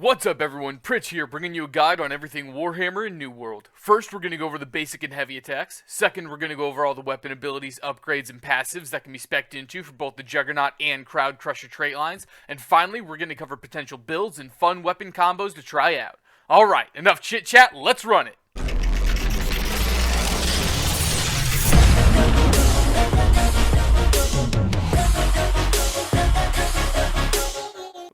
What's up everyone, Pritch here, bringing you a guide on everything Warhammer and New World. First, we're going to go over the basic and heavy attacks. Second, we're going to go over all the weapon abilities, upgrades, and passives that can be spec'd into for both the Juggernaut and Crowd Crusher trait lines. And finally, we're going to cover potential builds and fun weapon combos to try out. Alright, enough chit chat, let's run it!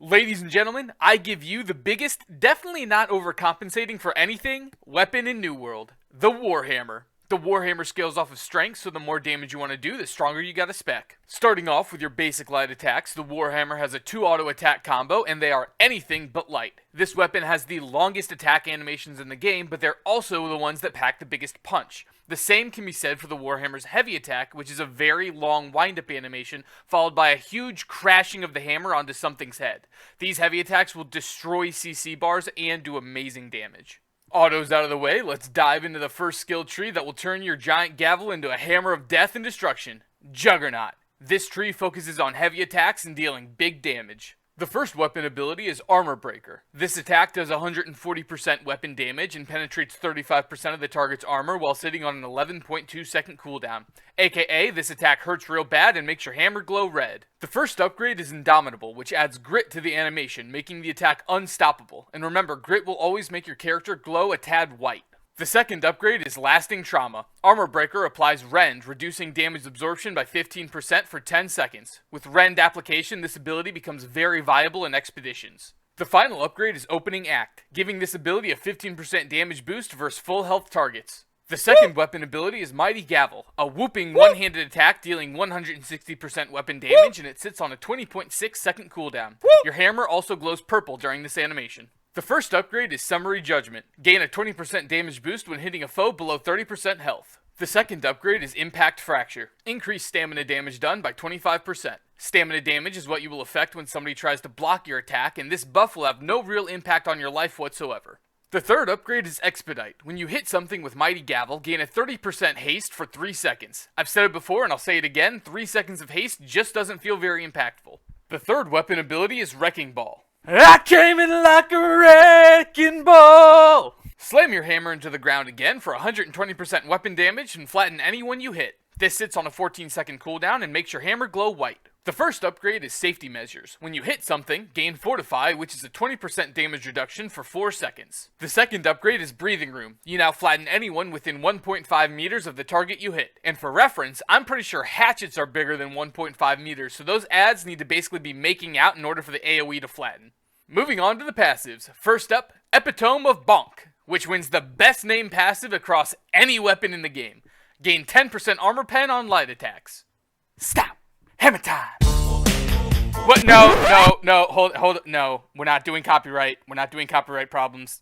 Ladies and gentlemen, I give you the biggest, definitely not overcompensating for anything, weapon in New World, the Warhammer. The Warhammer scales off of strength, so the more damage you want to do, the stronger you gotta spec. Starting off with your basic light attacks, the Warhammer has a 2 auto attack combo, and they are anything but light. This weapon has the longest attack animations in the game, but they're also the ones that pack the biggest punch. The same can be said for the Warhammer's heavy attack, which is a very long wind-up animation, followed by a huge crashing of the hammer onto something's head. These heavy attacks will destroy CC bars and do amazing damage. Autos out of the way, let's dive into the first skill tree that will turn your giant gavel into a hammer of death and destruction. Juggernaut. This tree focuses on heavy attacks and dealing big damage. The first weapon ability is Armor Breaker. This attack does 140% weapon damage and penetrates 35% of the target's armor while sitting on an 11.2 second cooldown. AKA, this attack hurts real bad and makes your hammer glow red. The first upgrade is Indomitable, which adds grit to the animation, making the attack unstoppable. And remember, grit will always make your character glow a tad white. The second upgrade is Lasting Trauma. Armor Breaker applies Rend, reducing damage absorption by 15% for 10 seconds. With Rend application, this ability becomes very viable in Expeditions. The final upgrade is Opening Act, giving this ability a 15% damage boost versus full health targets. The second weapon ability is Mighty Gavel, a whooping one-handed attack dealing 160% weapon damage, and it sits on a 20.6 second cooldown. Your hammer also glows purple during this animation. The first upgrade is Summary Judgment. Gain a 20% damage boost when hitting a foe below 30% health. The second upgrade is Impact Fracture. Increase stamina damage done by 25%. Stamina damage is what you will affect when somebody tries to block your attack, and this buff will have no real impact on your life whatsoever. The third upgrade is Expedite. When you hit something with Mighty Gavel, gain a 30% haste for 3 seconds. I've said it before and I'll say it again, 3 seconds of haste just doesn't feel very impactful. The third weapon ability is Wrecking Ball. I came in like a wrecking ball! Slam your hammer into the ground again for 120% weapon damage and flatten anyone you hit. This sits on a 14-second cooldown and makes your hammer glow white. The first upgrade is Safety Measures. When you hit something, gain Fortify, which is a 20% damage reduction for 4 seconds. The second upgrade is Breathing Room. You now flatten anyone within 1.5 meters of the target you hit. And for reference, I'm pretty sure hatchets are bigger than 1.5 meters, so those adds need to basically be making out in order for the AoE to flatten. Moving on to the passives. First up, Epitome of Bonk, which wins the best name passive across any weapon in the game. Gain 10% armor pen on light attacks. Stop! Hammer time! What? No, hold it, no. We're not doing copyright. We're not doing copyright problems.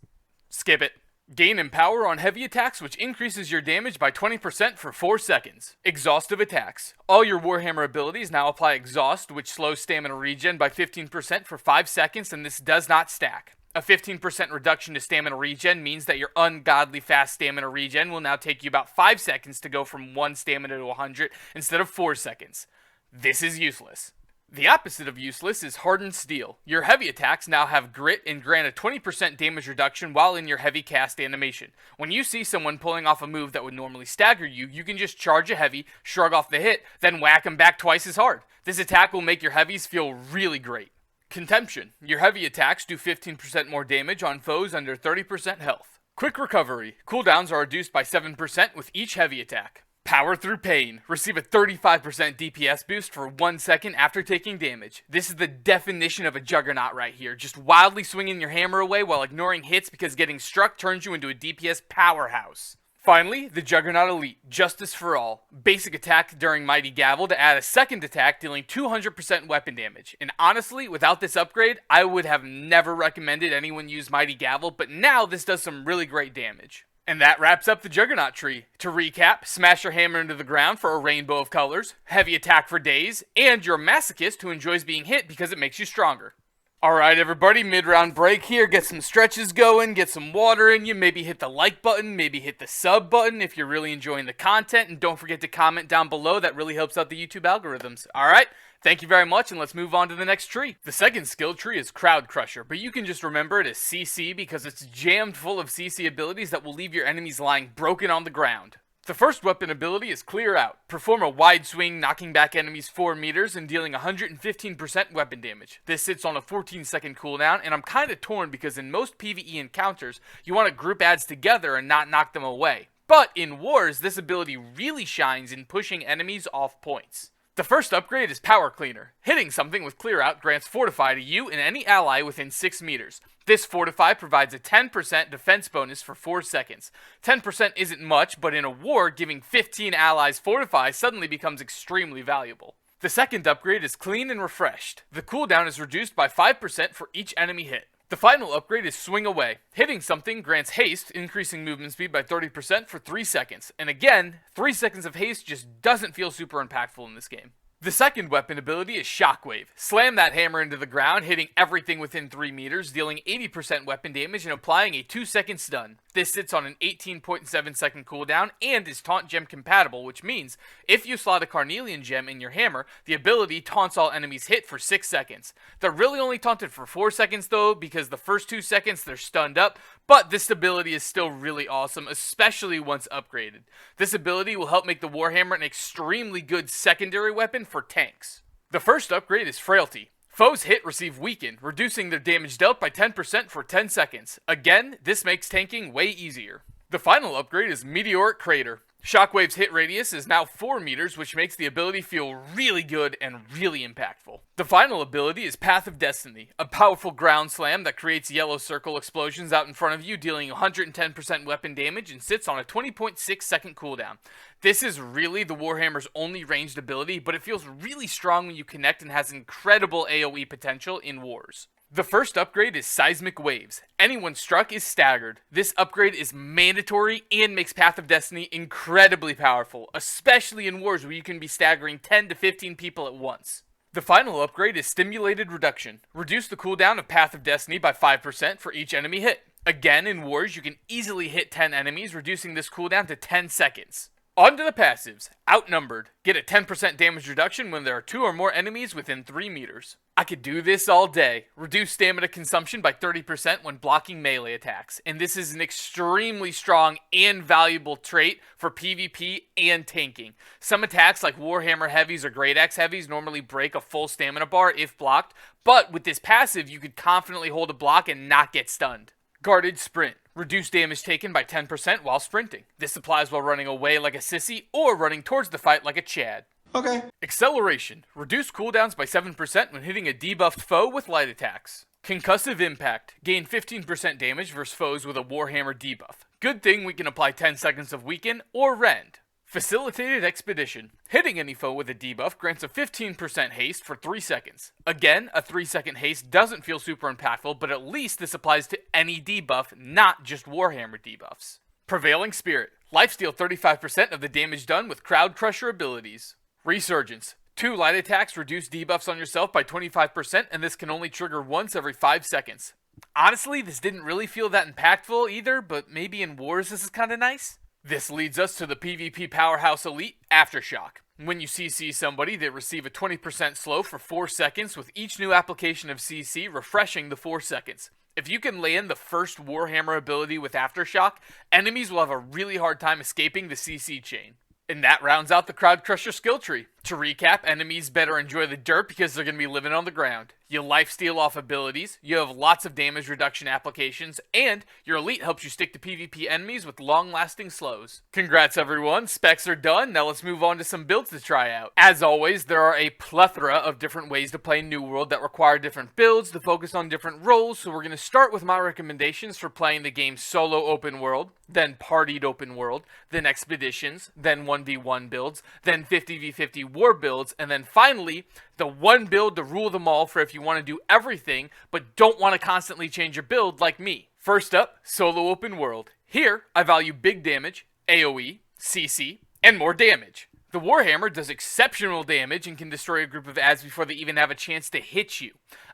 Skip it. Gain Empower on heavy attacks, which increases your damage by 20% for 4 seconds. Exhaustive attacks. All your Warhammer abilities now apply Exhaust, which slows stamina regen by 15% for 5 seconds, and this does not stack. A 15% reduction to stamina regen means that your ungodly fast stamina regen will now take you about 5 seconds to go from 1 stamina to 100 instead of 4 seconds. This is useless. The opposite of useless is Hardened Steel. Your heavy attacks now have grit and grant a 20% damage reduction while in your heavy cast animation. When you see someone pulling off a move that would normally stagger you, you can just charge a heavy, shrug off the hit, then whack him back twice as hard. This attack will make your heavies feel really great. Contemption. Your heavy attacks do 15% more damage on foes under 30% health. Quick Recovery. Cooldowns are reduced by 7% with each heavy attack. Power Through Pain. Receive a 35% DPS boost for 1 second after taking damage. This is the definition of a Juggernaut right here. Just wildly swinging your hammer away while ignoring hits because getting struck turns you into a DPS powerhouse. Finally, the Juggernaut Elite, Justice for All. Basic attack during Mighty Gavel to add a second attack dealing 200% weapon damage. And honestly, without this upgrade, I would have never recommended anyone use Mighty Gavel, but now this does some really great damage. And that wraps up the Juggernaut tree. To recap, smash your hammer into the ground for a rainbow of colors, heavy attack for days, and you're a masochist who enjoys being hit because it makes you stronger. Alright everybody, mid-round break here, get some stretches going, get some water in you, maybe hit the like button, maybe hit the sub button if you're really enjoying the content, and don't forget to comment down below, that really helps out the YouTube algorithms. Alright, Thank you very much, and let's move on to the next tree. The second skill tree is Crowd Crusher, but you can just remember it as CC because it's jammed full of CC abilities that will leave your enemies lying broken on the ground. The first weapon ability is Clear Out. Perform a wide swing, knocking back enemies 4 meters and dealing 115% weapon damage. This sits on a 14-second cooldown, and I'm kinda torn because in most PvE encounters, you want to group adds together and not knock them away. But in wars, this ability really shines in pushing enemies off points. The first upgrade is Power Cleaner. Hitting something with Clear Out grants Fortify to you and any ally within 6 meters. This Fortify provides a 10% defense bonus for 4 seconds. 10% isn't much, but in a war, giving 15 allies Fortify suddenly becomes extremely valuable. The second upgrade is Clean and Refreshed. The cooldown is reduced by 5% for each enemy hit. The final upgrade is Swing Away. Hitting something grants haste, increasing movement speed by 30% for 3 seconds. And again, 3 seconds of haste just doesn't feel super impactful in this game. The second weapon ability is Shockwave. Slam that hammer into the ground, hitting everything within 3 meters, dealing 80% weapon damage and applying a 2-second stun. This sits on an 18.7 second cooldown and is taunt gem compatible, which means if you slot a Carnelian gem in your hammer, the ability taunts all enemies hit for 6 seconds. They're really only taunted for 4 seconds though, because the first 2 seconds they're stunned up, but this ability is still really awesome, especially once upgraded. This ability will help make the Warhammer an extremely good secondary weapon for tanks. The first upgrade is Frailty. Foes hit receive Weaken, reducing their damage dealt by 10% for 10 seconds. Again, this makes tanking way easier. The final upgrade is Meteoric Crater. Shockwave's hit radius is now 4 meters, which makes the ability feel really good and really impactful. The final ability is Path of Destiny, a powerful ground slam that creates yellow circle explosions out in front of you, dealing 110% weapon damage and sits on a 20.6 second cooldown. This is really the Warhammer's only ranged ability, but it feels really strong when you connect and has incredible AoE potential in wars. The first upgrade is Seismic Waves. Anyone struck is staggered. This upgrade is mandatory and makes Path of Destiny incredibly powerful, especially in wars where you can be staggering 10 to 15 people at once. The final upgrade is Stimulated Reduction. Reduce the cooldown of Path of Destiny by 5% for each enemy hit. Again, in wars, you can easily hit 10 enemies, reducing this cooldown to 10 seconds. On to the passives. Outnumbered. Get a 10% damage reduction when there are 2 or more enemies within 3 meters. I could do this all day. Reduce stamina consumption by 30% when blocking melee attacks. And this is an extremely strong and valuable trait for PvP and tanking. Some attacks like Warhammer Heavies or Great Axe Heavies normally break a full stamina bar if blocked, but with this passive you could confidently hold a block and not get stunned. Guarded Sprint. Reduce damage taken by 10% while sprinting. This applies while running away like a sissy or running towards the fight like a Chad. Okay. Acceleration. Reduce cooldowns by 7% when hitting a debuffed foe with light attacks. Concussive Impact. Gain 15% damage versus foes with a Warhammer debuff. Good thing we can apply 10 seconds of Weaken or Rend. Facilitated Expedition. Hitting any foe with a debuff grants a 15% haste for 3 seconds. Again, a 3-second haste doesn't feel super impactful, but at least this applies to any debuff, not just Warhammer debuffs. Prevailing Spirit. Lifesteal 35% of the damage done with Crowd Crusher abilities. Resurgence. 2 light attacks reduce debuffs on yourself by 25%, and this can only trigger once every 5 seconds. Honestly, this didn't really feel that impactful either, but maybe in wars this is kinda nice. This leads us to the PvP powerhouse elite, Aftershock. When you CC somebody, they receive a 20% slow for 4 seconds, with each new application of CC refreshing the 4 seconds. If you can lay in the first Warhammer ability with Aftershock, enemies will have a really hard time escaping the CC chain. And that rounds out the Crowd Crusher skill tree. To recap, enemies better enjoy the dirt because they're going to be living on the ground. You lifesteal off abilities, you have lots of damage reduction applications, and your elite helps you stick to PvP enemies with long-lasting slows. Congrats everyone, specs are done, now let's move on to some builds to try out. As always, there are a plethora of different ways to play New World that require different builds to focus on different roles, so we're going to start with my recommendations for playing the game solo open world, then partied open world, then expeditions, then 1v1 builds, then 50v50 war builds, and then finally, the one build to rule them all for if you want to do everything, but don't want to constantly change your build like me. First up, solo open world. Here, I value big damage, AoE, CC, and more damage. The Warhammer does exceptional damage and can destroy a group of adds before they even have a chance to hit you.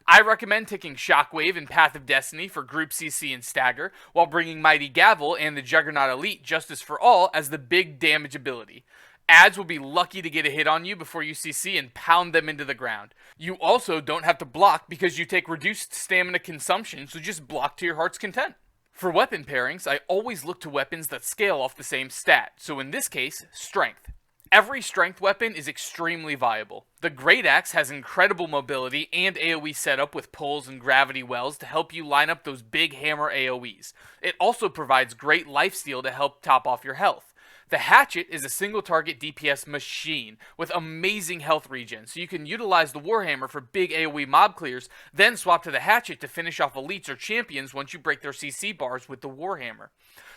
I recommend taking Shockwave and Path of Destiny for group CC and stagger, while bringing Mighty Gavel and the Juggernaut Elite Justice for All as the big damage ability. Adds will be lucky to get a hit on you before you CC and pound them into the ground. You also don't have to block because you take reduced stamina consumption, so just block to your heart's content. For weapon pairings, I always look to weapons that scale off the same stat, so in this case, strength. Every strength weapon is extremely viable. The Great Axe has incredible mobility and AoE setup with pulls and gravity wells to help you line up those big hammer AoEs. It also provides great lifesteal to help top off your health. The Hatchet is a single target DPS machine with amazing health regen, so you can utilize the Warhammer for big AoE mob clears, then swap to the Hatchet to finish off elites or champions once you break their CC bars with the Warhammer.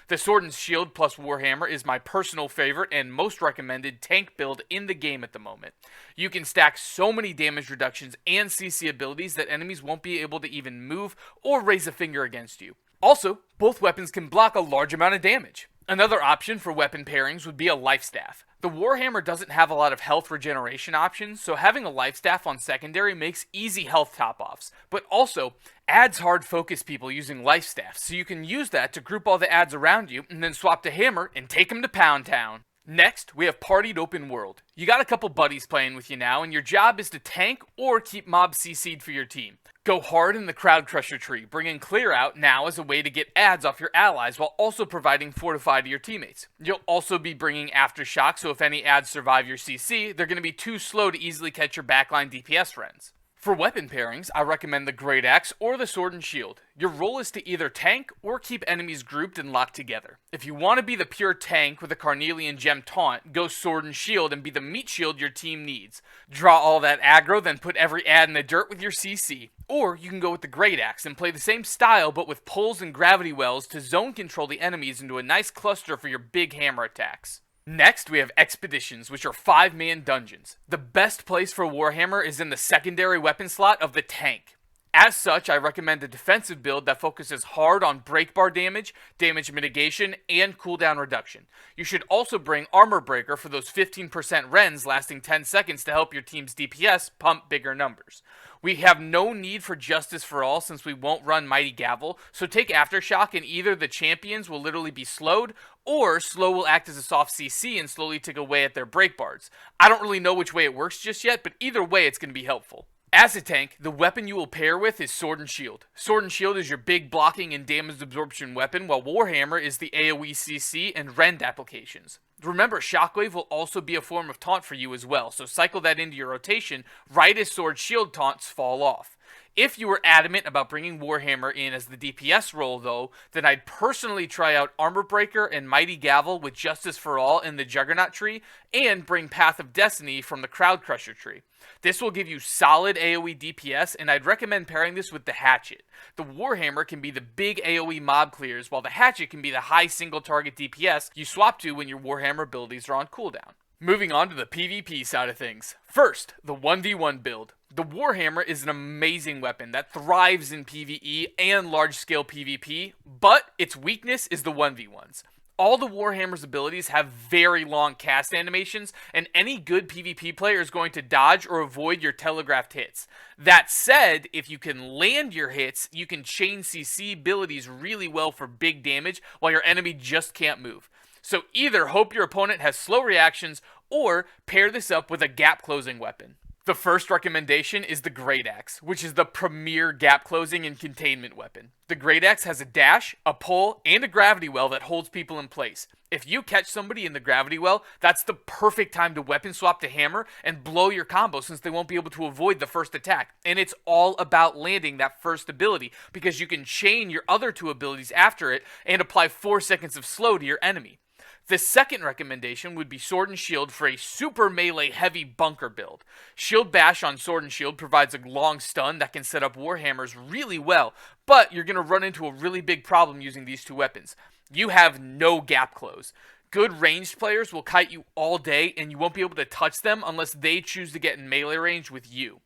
The Sword and Shield plus Warhammer is my personal favorite and most recommended tank build in the game at the moment. You can stack so many damage reductions and CC abilities that enemies won't be able to even move or raise a finger against you. Also, both weapons can block a large amount of damage. Another option for weapon pairings would be a Life Staff. The Warhammer doesn't have a lot of health regeneration options, so having a Life Staff on secondary makes easy health top-offs, but also adds hard focus people using Life Staffs, so you can use that to group all the adds around you and then swap to Hammer and take them to Pound Town. Next, we have Partied Open World. You got a couple buddies playing with you now, and your job is to tank or keep mobs CC'd for your team. Go hard in the Crowd Crusher tree, bringing Clear out now as a way to get adds off your allies while also providing Fortify to your teammates. You'll also be bringing Aftershock, so if any adds survive your CC, they're going to be too slow to easily catch your backline DPS friends. For weapon pairings, I recommend the Great Axe or the Sword and Shield. Your role is to either tank or keep enemies grouped and locked together. If you want to be the pure tank with a Carnelian Gem taunt, go Sword and Shield and be the meat shield your team needs. Draw all that aggro, then put every ad in the dirt with your CC. Or you can go with the Great Axe and play the same style but with pulls and gravity wells to zone control the enemies into a nice cluster for your big hammer attacks. Next, we have Expeditions, which are 5-man dungeons. The best place for Warhammer is in the secondary weapon slot of the tank. As such, I recommend a defensive build that focuses hard on break bar damage, damage mitigation, and cooldown reduction. You should also bring Armor Breaker for those 15% rends lasting 10 seconds to help your team's DPS pump bigger numbers. We have no need for Justice for All since we won't run Mighty Gavel, so take Aftershock and either the champions will literally be slowed, or slow will act as a soft CC and slowly tick away at their break bars. I don't really know which way it works just yet, but either way it's going to be helpful. As a tank, the weapon you will pair with is Sword and Shield. Sword and Shield is your big blocking and damage absorption weapon, while Warhammer is the AoE CC and rend applications. Remember, Shockwave will also be a form of taunt for you as well, so cycle that into your rotation right as Sword Shield taunts fall off. If you were adamant about bringing Warhammer in as the DPS role though, then I'd personally try out Armor Breaker and Mighty Gavel with Justice for All in the Juggernaut tree, and bring Path of Destiny from the Crowd Crusher tree. This will give you solid AoE DPS, and I'd recommend pairing this with the Hatchet. The Warhammer can be the big AoE mob clears, while the Hatchet can be the high single target DPS you swap to when your Warhammer abilities are on cooldown. Moving on to the PvP side of things. First, the 1v1 build. The Warhammer is an amazing weapon that thrives in PvE and large-scale PvP, but its weakness is the 1v1s. All the Warhammer's abilities have very long cast animations, and any good PvP player is going to dodge or avoid your telegraphed hits. That said, if you can land your hits, you can chain CC abilities really well for big damage while your enemy just can't move. So either hope your opponent has slow reactions, or pair this up with a gap-closing weapon. The first recommendation is the Great Axe, which is the premier gap closing and containment weapon. The Great Axe has a dash, a pull, and a gravity well that holds people in place. If you catch somebody in the gravity well, that's the perfect time to weapon swap to Hammer and blow your combo since they won't be able to avoid the first attack. And it's all about landing that first ability because you can chain your other two abilities after it and apply 4 seconds of slow to your enemy. The second recommendation would be Sword and Shield for a super melee heavy bunker build. Shield Bash on Sword and Shield provides a long stun that can set up Warhammers really well, but you're going to run into a really big problem using these two weapons. You have no gap close. Good ranged players will kite you all day and you won't be able to touch them unless they choose to get in melee range with you.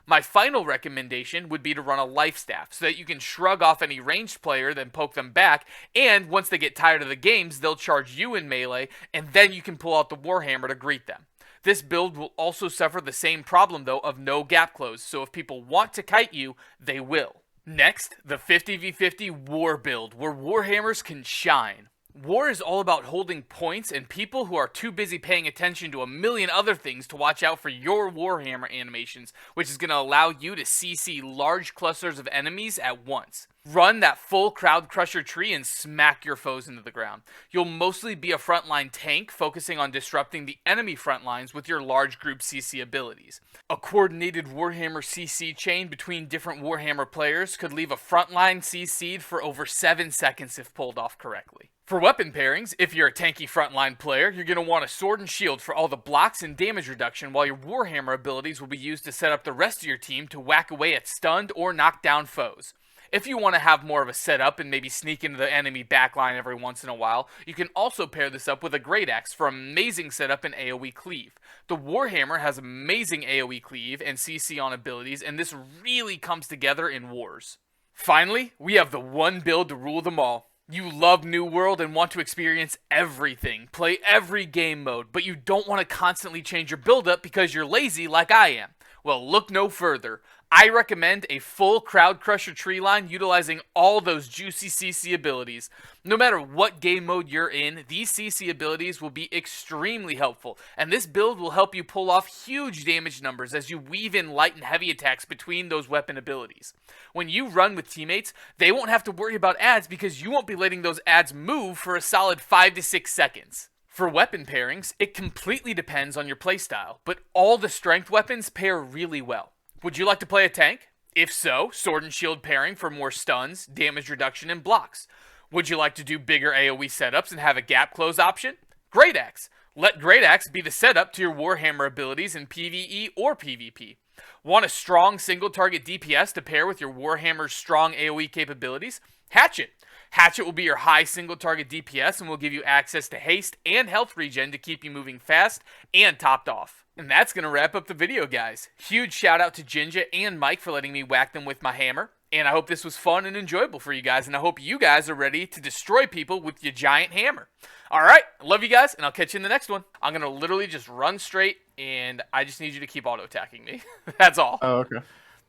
My final recommendation would be to run a Life Staff, so that you can shrug off any ranged player, then poke them back, and once they get tired of the games, they'll charge you in melee, and then you can pull out the Warhammer to greet them. This build will also suffer the same problem, though, of no gap close, so if people want to kite you, they will. Next, the 50v50 War build, where Warhammers can shine. War is all about holding points, and people who are too busy paying attention to a million other things to watch out for your Warhammer animations, which is going to allow you to CC large clusters of enemies at once. Run that full crowd crusher tree and smack your foes into the ground. You'll mostly be a frontline tank, focusing on disrupting the enemy front lines with your large group CC abilities. A coordinated Warhammer CC chain between different Warhammer players could leave a frontline CC'd for over 7 seconds if pulled off correctly. For weapon pairings, if you're a tanky frontline player, you're going to want a sword and shield for all the blocks and damage reduction, while your Warhammer abilities will be used to set up the rest of your team to whack away at stunned or knocked down foes. If you want to have more of a setup and maybe sneak into the enemy backline every once in a while, you can also pair this up with a Great Axe for amazing setup and AoE cleave. The Warhammer has amazing AoE cleave and CC on abilities, and this really comes together in wars. Finally, we have the one build to rule them all. You love New World and want to experience everything, play every game mode, but you don't want to constantly change your build-up because you're lazy like I am. Well, look no further. I recommend a full Crowd Crusher tree line utilizing all those juicy CC abilities. No matter what game mode you're in, these CC abilities will be extremely helpful, and this build will help you pull off huge damage numbers as you weave in light and heavy attacks between those weapon abilities. When you run with teammates, they won't have to worry about ads because you won't be letting those ads move for a solid 5 to 6 seconds. For weapon pairings, it completely depends on your playstyle, but all the strength weapons pair really well. Would you like to play a tank? If so, sword and shield pairing for more stuns, damage reduction, and blocks. Would you like to do bigger AoE setups and have a gap close option? Great Axe. Let Great Axe be the setup to your Warhammer abilities in PvE or PvP. Want a strong single target DPS to pair with your Warhammer's strong AoE capabilities? Hatchet. Hatchet will be your high single target DPS and will give you access to haste and health regen to keep you moving fast and topped off. And that's going to wrap up the video, guys. Huge shout out to Jinja and Mike for letting me whack them with my hammer. And I hope this was fun and enjoyable for you guys. And I hope you guys are ready to destroy people with your giant hammer. Alright, I love you guys, and I'll catch you in the next one. I'm going to literally just run straight, and I just need you to keep auto-attacking me. That's all. Oh, okay.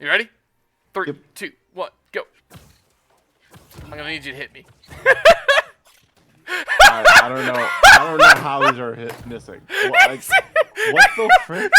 You ready? 3, Yep. 2, 1, go. I'm going to need you to hit me. I don't know how these are missing. What the frick?